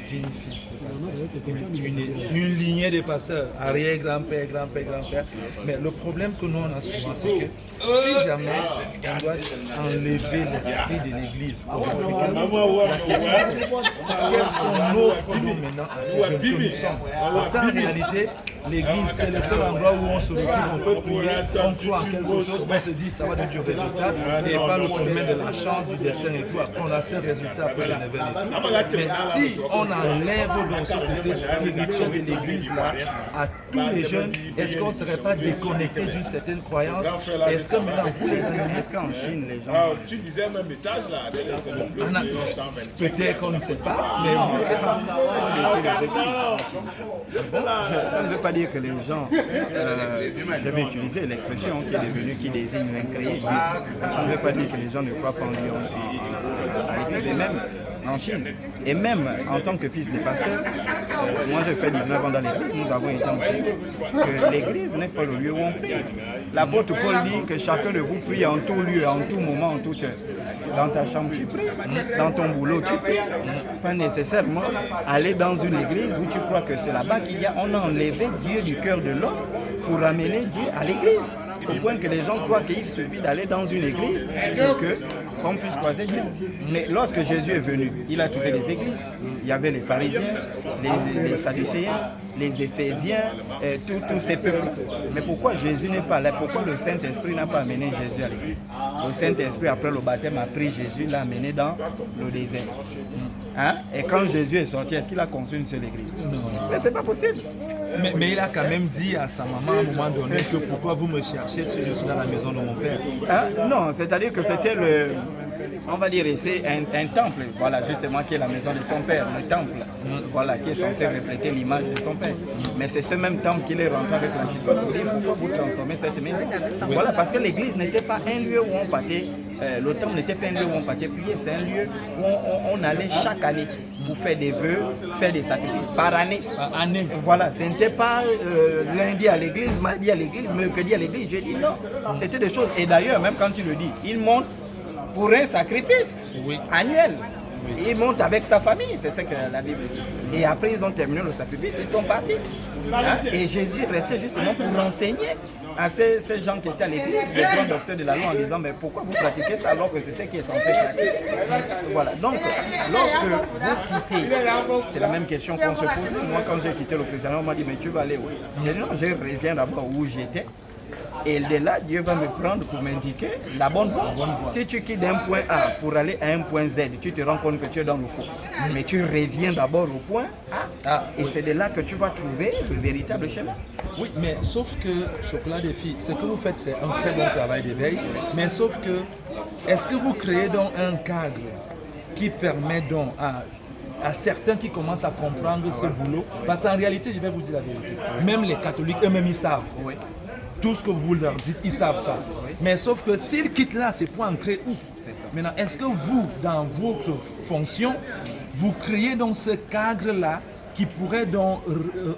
digne fils de pasteur. Une lignée de pasteurs, arrière-grand-père, grand-père, grand-père. Mais le problème que nous on a souvent, c'est que si jamais on doit enlever l'esprit de l'Église aux Africains, la question c'est qu'est-ce qu'on offre nous maintenant à ces jeunes que nous sommes? Parce qu'en réalité, l'Église, c'est le seul endroit où on se retrouve, on peut prier, on croit en quelque chose, on se dit ça va donner du résultat, et pas le phénomène de la chance, du destin et tout. Après, on a ces résultats après le level et tout. Mais si on enlève dans ce côté spirituel de l'Église là, à tous les jeunes, est-ce qu'on ne serait pas déconnecté d'une certaine croyance? Est-ce que maintenant, vous les amis, est-ce qu'en Chine, les gens... Tu disais un message là, peut-être qu'on ne sait pas, mais vous, qu'est-ce que ça ne veut pas dire que les gens, je vais utiliser l'expression qui est devenue, qui désigne l'incréé. Ça ne veut pas dire que les gens ne croient pas en Dieu, en l'Église, et même en Chine. Et même en tant que fils de pasteur, moi j'ai fait 19 ans dans l'Église, nous avons été enseigné que l'Église n'est pas le lieu où on prie. L'apôtre Paul dit que chacun de vous prie en tout lieu, en tout moment, en toute heure. Dans ta chambre tu pries, dans ton boulot tu pries. Pas nécessairement aller dans une église où tu crois que c'est là-bas qu'il y a. On a enlevé Dieu du cœur de l'homme pour ramener Dieu à l'église. Au point que les gens croient qu'il suffit d'aller dans une église pour qu'on puisse croiser Dieu. Mais lorsque Jésus est venu, il a trouvé les églises. Il y avait les pharisiens, les sadducéens, les éphésiens, tous ces peuples. Mais pourquoi Jésus n'est pas là? Pourquoi le Saint-Esprit n'a pas amené Jésus à l'église? Le Saint-Esprit, après le baptême, a pris Jésus, l'a amené dans le désert. Hein? Et quand Jésus est sorti, est-ce qu'il a construit une seule église? Non. Mais c'est pas possible. Mais il a quand même dit à sa maman à un moment donné que pourquoi vous me cherchez si je suis dans la maison de mon père? Hein? Non, c'est-à-dire que c'était on va dire ici un temple, voilà, justement, qui est la maison de son père, le temple, voilà, qui est censé refléter l'image de son père. Mais c'est ce même temple qu'il est rentré avec l'architecte pour dire pourquoi vous transformez cette maison. Voilà, parce que l'église n'était pas un lieu où on partait, le temple n'était pas un lieu où on partait prier, c'est un lieu où on allait chaque année pour faire des vœux, faire des sacrifices par année. Voilà, ce n'était pas lundi à l'église, mardi à l'église, mercredi à l'église, jeudi, non. C'était des choses, et d'ailleurs, même quand tu le dis, il monte pour un sacrifice annuel. Il monte avec sa famille, c'est ce que la Bible dit. Et après, ils ont terminé le sacrifice, ils sont partis. Hein? Et Jésus restait justement pour renseigner à ces gens qui étaient à l'église, les grands docteurs de la loi, en disant mais pourquoi vous pratiquez ça alors que c'est ce qui est censé pratiquer? Voilà. Donc, lorsque vous quittez, c'est la même question qu'on se pose. Moi, quand j'ai quitté le christianisme, on m'a dit mais tu vas aller où? J'ai dit non, je reviens d'abord où j'étais. Et de là, Dieu va me prendre pour m'indiquer la bonne voie. Si tu quittes d'un point A pour aller à un point Z, tu te rends compte que tu es dans le faux. Mais tu reviens d'abord au point A. Et c'est de là que tu vas trouver le véritable chemin. Oui, mais sauf que, Chocolat des filles, ce que vous faites, c'est un très bon travail d'éveil. Mais sauf que, est-ce que vous créez donc un cadre qui permet donc à certains qui commencent à comprendre ce boulot? Parce qu'en réalité, je vais vous dire la vérité, même les catholiques, eux-mêmes, ils savent. Oui. Tout ce que vous leur dites, ils savent ça. Mais sauf que s'ils quittent là, c'est pour entrer où? Maintenant, est-ce que vous, dans votre fonction, vous créez dans ce cadre-là qui pourrait donc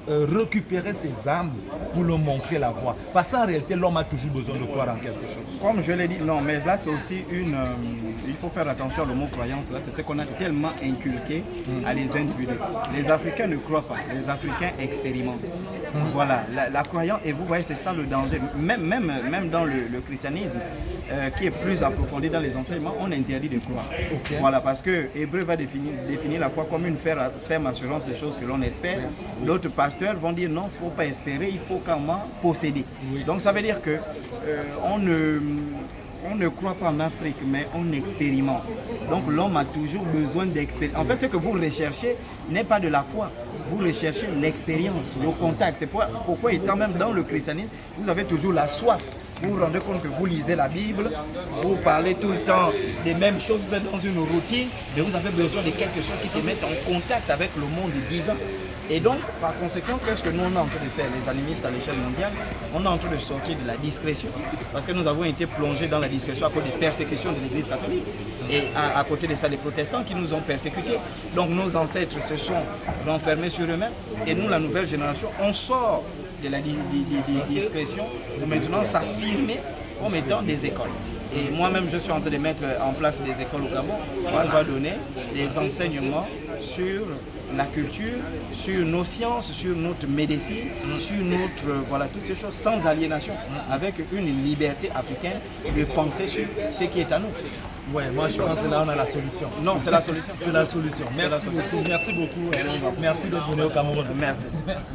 récupérer ses âmes pour leur montrer la voie? Parce qu'en réalité, l'homme a toujours besoin de croire en quelque chose. Comme je l'ai dit, non, mais là c'est aussi il faut faire attention au mot croyance, là, c'est ce qu'on a tellement inculqué à les individus. Les Africains ne croient pas, les Africains expérimentent. Voilà, la croyance, et vous voyez, c'est ça le danger. Même dans le christianisme, qui est plus approfondi dans les enseignements, on interdit de croire. Okay. Voilà, parce que Hébreu va définir la foi comme une ferme assurance des choses que l'on espère. D'autres pasteurs vont dire non, il ne faut pas espérer, il faut quand même posséder. Oui. Donc ça veut dire que on ne croit pas en Afrique, mais on expérimente. Donc l'homme a toujours besoin d'expérience. En fait, ce que vous recherchez n'est pas de la foi. Vous recherchez l'expérience, le contact. C'est pourquoi, étant même dans le christianisme, vous avez toujours la soif. Vous vous rendez compte que vous lisez la Bible, vous parlez tout le temps des mêmes choses, vous êtes dans une routine, mais vous avez besoin de quelque chose qui te mette en contact avec le monde divin. Et donc, par conséquent, qu'est-ce que nous on est en train de faire, les animistes à l'échelle mondiale? On est en train de sortir de la discrétion, parce que nous avons été plongés dans la discrétion à cause des persécutions de l'Église catholique. Et à côté de ça, les protestants qui nous ont persécutés. Donc nos ancêtres se sont renfermés sur eux-mêmes. Et nous, la nouvelle génération, on sort de la discrétion pour maintenant s'affirmer comme étant des écoles. Et moi-même, je suis en train de mettre en place des écoles au Gabon. On va donner des enseignements sur la culture, sur nos sciences, sur notre médecine, sur notre, voilà, toutes ces choses sans aliénation, avec une liberté africaine de penser sur ce qui est à nous. Ouais, moi je pense que là on a la solution. Non, c'est la solution. C'est la solution. Merci beaucoup, merci beaucoup. Merci d'être venu au Cameroun. Merci. Merci.